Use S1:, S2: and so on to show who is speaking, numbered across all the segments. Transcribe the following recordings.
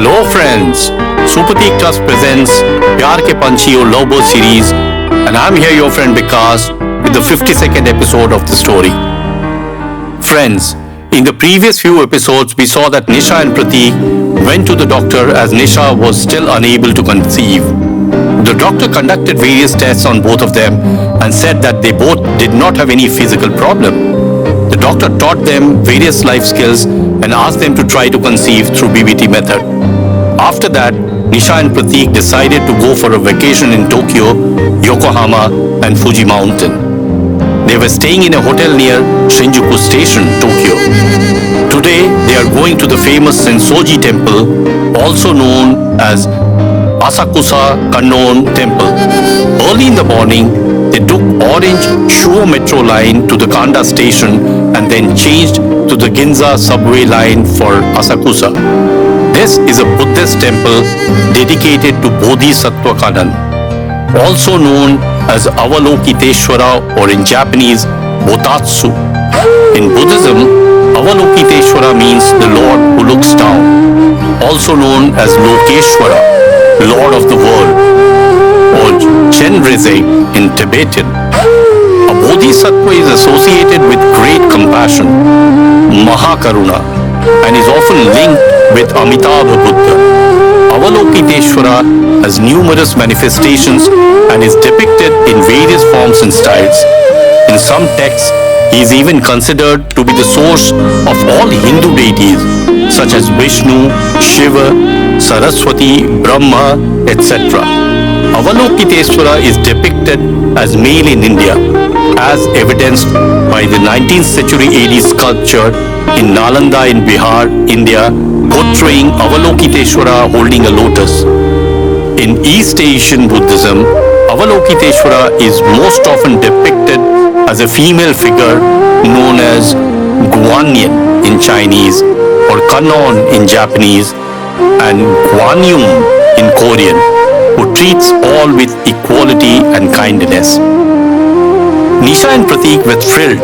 S1: Hello friends, Supratic Trust presents Pyar Ke Panchi or Love Bird series, and I'm here your friend Bikash with the 52nd episode of the story. Friends, in the previous few episodes we saw that Nisha and Pratik went to the doctor as Nisha was still unable to conceive. The doctor conducted various tests on both of them and said that they both did not have any physical problem. The doctor taught them various life skills and asked them to try to conceive through BBT method. After that, Nisha and Pratik decided to go for a vacation in Tokyo, Yokohama and Fuji Mountain. They were staying in a hotel near Shinjuku Station, Tokyo. Today, they are going to the famous Sensoji Temple, also known as Asakusa Kannon Temple. Early in the morning, they took orange Shuo metro line to the Kanda station and then changed to the Ginza subway line for Asakusa. This is a Buddhist temple dedicated to Bodhisattva Kanan, also known as Avalokiteswara or in Japanese, Bosatsu. In Buddhism, Avalokiteswara means the Lord who looks down, also known as Lokeshwara, Lord of the world, or Chenrezig in Tibetan. A Bodhisattva is associated with great compassion, Mahakaruna, and is often linked with Amitabha Buddha. Avalokiteswara has numerous manifestations and is depicted in various forms and styles. In some texts, he is even considered to be the source of all Hindu deities such as Vishnu, Shiva, Saraswati, Brahma, etc. Avalokiteswara is depicted as male in India, as evidenced by the 19th century AD sculpture in Nalanda in Bihar, India, portraying Avalokiteswara holding a lotus. In East Asian Buddhism, Avalokiteswara is most often depicted as a female figure known as Guanyin in Chinese or Kannon in Japanese and Guanyum in Korean, who treats all with equality and kindness. Nisha and Pratik were thrilled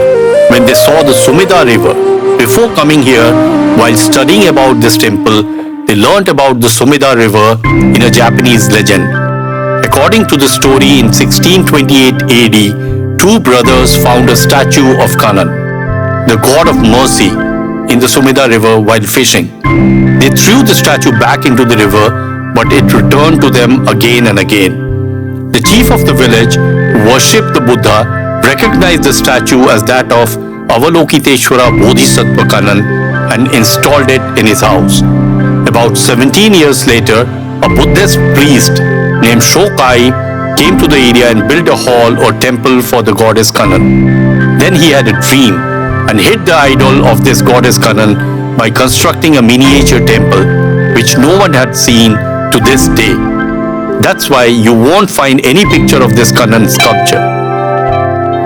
S1: when they saw the Sumida river. Before coming here, while studying about this temple, they learnt about the Sumida river in a Japanese legend. According to the story, in 1628 AD, two brothers found a statue of Kanan, the god of mercy, in the Sumida river while fishing. They threw the statue back into the river, but it returned to them again and again. The chief of the village, who worshipped the Buddha, recognized the statue as that of Avalokiteswara Bodhisattva Kanan and installed it in his house. About 17 years later, a Buddhist priest named Shokai came to the area and built a hall or temple for the goddess Kanan. Then he had a dream and hid the idol of this goddess Kanan by constructing a miniature temple which no one had seen to this day. That's why you won't find any picture of this Kanan sculpture.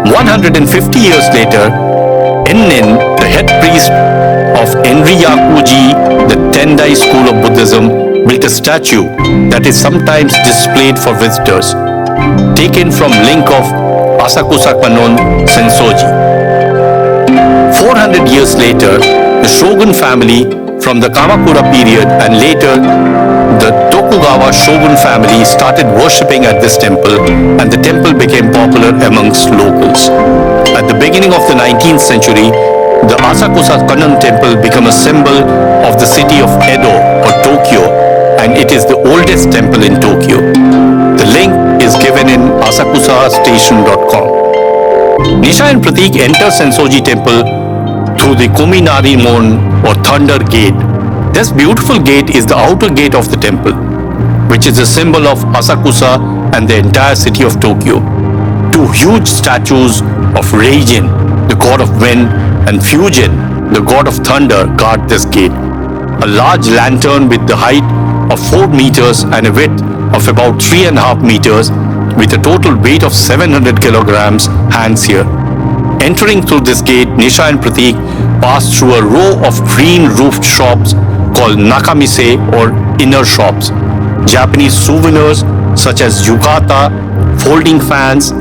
S1: 150 years later, Ennin, the head priest of Enryakuji, the Tendai school of Buddhism, built a statue that is sometimes displayed for visitors, taken from link of Asakusa Kannon Sensoji. 400 years later, the Shogun family from the Kamakura period and later the Tokugawa Shogun family started worshipping at this temple and the temple became popular amongst locals. At the beginning of the 19th century, the Asakusa Kannon Temple became a symbol of the city of Edo or Tokyo, and it is the oldest temple in Tokyo. The link is given in asakusastation.com. Nisha and Pratik enter Sensoji Temple through the Kuminari Mon or Thunder Gate. This beautiful gate is the outer gate of the temple, which is a symbol of Asakusa and the entire city of Tokyo. Two huge statues of Reijin, the god of wind, and Fujin, the god of thunder, guard this gate. A large lantern with the height of 4 meters and a width of about 3.5 meters with a total weight of 700 kilograms hangs here. Entering through this gate, Nisha and Pratik passed through a row of green roofed shops called Nakamise or inner shops. Japanese souvenirs such as yukata, folding fans,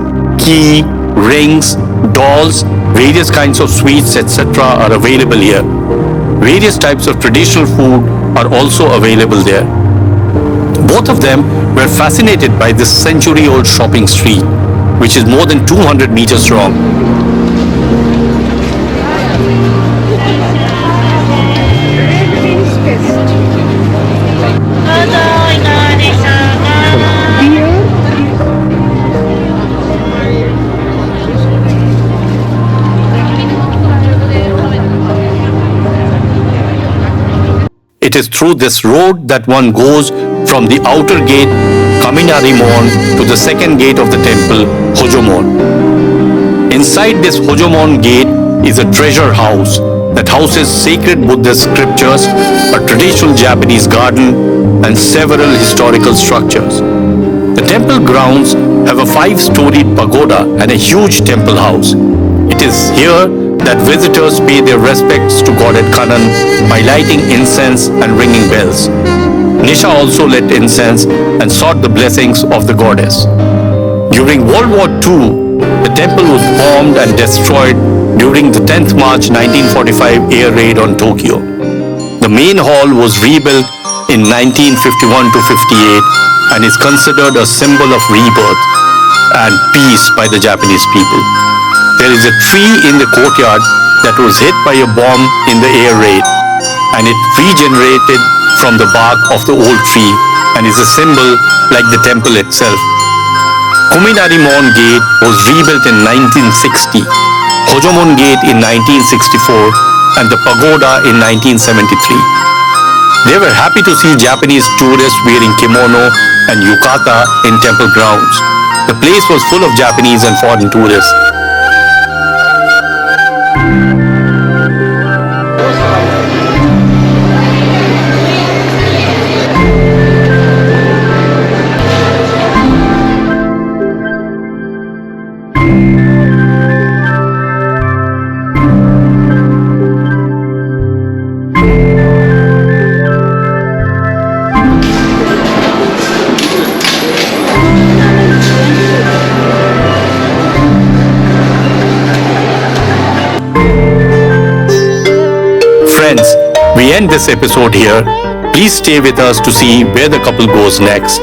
S1: key, rings, dolls, various kinds of sweets, etc. are available here. Various types of traditional food are also available there. Both of them were fascinated by this century-old shopping street, which is more than 200 meters long. It is through this road that one goes from the outer gate, Kaminarimon, to the second gate of the temple, Hojomon. Inside this Hojomon gate is a treasure house that houses sacred Buddhist scriptures, a traditional Japanese garden, and several historical structures. The temple grounds have a 5-storied pagoda and a huge temple house. It is here that visitors pay their respects to Godhead Kanan by lighting incense and ringing bells. Nisha also lit incense and sought the blessings of the goddess. During World War II, the temple was bombed and destroyed during the 10th March 1945 air raid on Tokyo. The main hall was rebuilt in 1951 to 58 and is considered a symbol of rebirth and peace by the Japanese people. There is a tree in the courtyard that was hit by a bomb in the air raid, and it regenerated from the bark of the old tree and is a symbol like the temple itself. Kuminarimon Gate was rebuilt in 1960, Hojomon Gate in 1964, and the pagoda in 1973. They were happy to see Japanese tourists wearing kimono and yukata in temple grounds. The place was full of Japanese and foreign tourists. Friends, we end this episode here. Please stay with us to see where the couple goes next.